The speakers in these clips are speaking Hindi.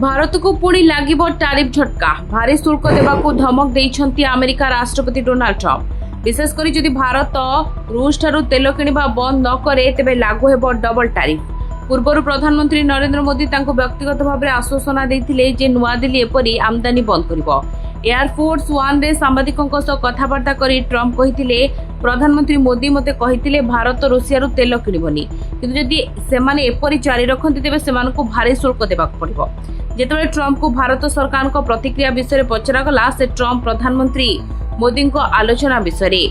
भारत को पुणी लागिबो टैरिफ झटका। भारी शुल्क देवाकू धमक देइछंती अमेरिका राष्ट्रपति डोनाल्ड ट्रम्प। विशेषकर जदि भारत रूस ठारू तेल किणवा बंद न करे तेबे लागू हेबो डबल टैरिफ। पूर्व प्रधानमंत्री नरेंद्र मोदी तांको व्यक्तिगत भाव में आश्वासन देइथिले जे नुआदिल्ली एपरी आमदानी बंद करिबो। एयरफोर्स वन रे सांबादिकों कथबार्ता करी ट्रम्प कहिथिले प्रधानमंत्री मोदी मते कहिथिले भारत रूसिया तेल किणबनी, किंतु जदि सेमाने एपरी जारी रखंती तेबे सेमानकु भारी शुल्क देबाक पड़िबो। जेतेबेले ट्रम्प को भारत सरकार को प्रतिक्रिया विषय पचरागला से ट्रम्प प्रधानमंत्री मोदी को आलोचना विषय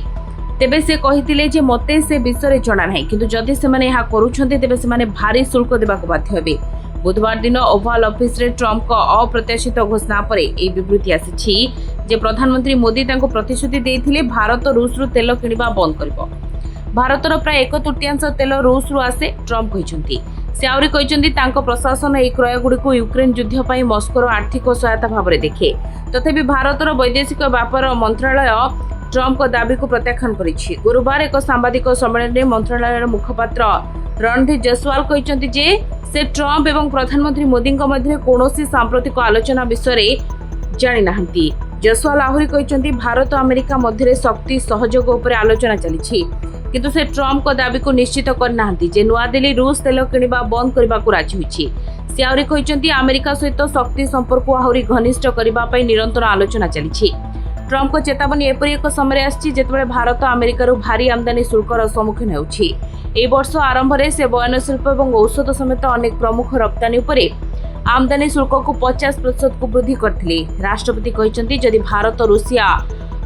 तेबे से कहिथिले जे मते से विषय जणा नाही, किंतु जदि सेमाने एहा करूछंती तेबे सेमाने भारी शुल्क देबाक बाध्य हेबे। बुधवार दिन ओवाल ऑफिस रे ट्रम्प को अप्रत्याशित घोषणा पर यह विवृत्ति आसी जे प्रधानमंत्री मोदी तांको प्रतिश्रुति देइथिले भारत रूस रु तेल किणवा बंद करिबो। भारतर प्राय 1/3 तेल रूस रु आसे। ट्रम्प कहिसंती से आउरी कहिसंती तांको प्रशासन एही क्रय गुडीको यूक्रेन युद्ध पई मस्कोर आर्थिक सहायता भाबरे देखे। तथापि भारतर वैदेशिक व्यापार मंत्रालय ट्रम्प को दाबी को प्रत्याख्यान करिछि। गुरुवार एक सांबादिक सम्मेलन में मंत्रालय मुखपात्र रणधीर जयसवाल कहिसंती जे से ट्रम्प एवं प्रधानमंत्री मोदी मध्य कौनसी सांप्रतिक आलोचना विषय जानी नाहंती। जयसवाल आहुरी कहिसंती भारत और अमेरिका मध्य शक्ति सहयोग उपर आलोचना चली, किंतु से ट्रम्प को दाबी को निश्चित करना जे नुआदिल्ली रूस तेल किणवा बंद करने को राजी होइछि। से आहुरी कहिसंती अमेरिका सहित शक्ति संपर्क आहुरी घनिष्ठ करबा पई निरंतर आलोचना चली। ट्रम्प को चेतावनी एपरी एक समय आछि जेतेबेले भारत अमेरिका भारी आमदानी शुल्कर सम्मुखीन होउछि। ए वर्ष आरंभ में से बयनशिल्प और औषध समेत अनेक प्रमुख रप्तानी उपरे आमदानी शुल्क को 50% को वृद्धि करथिले। राष्ट्रपति कहिसंती जदि भारत रूसिया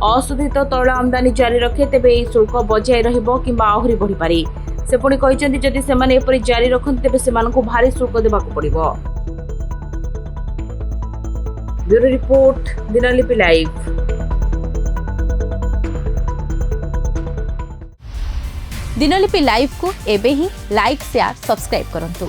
अशोधित तैल आमदानी जारी रखे तेबे एही शुल्क बजाय रहिबो किंबा आहुरी बढ़ी पारे। से पुणी कहिसंती जदि सेमाने एपरी जारी रखन्ते तेबे सेमानकु भारी शुल्क देबाकु पड़िबो। Bureau report, Dinalipi live. Dinalipi live को एबे ही लाइक शेयर सब्सक्राइब करंतु।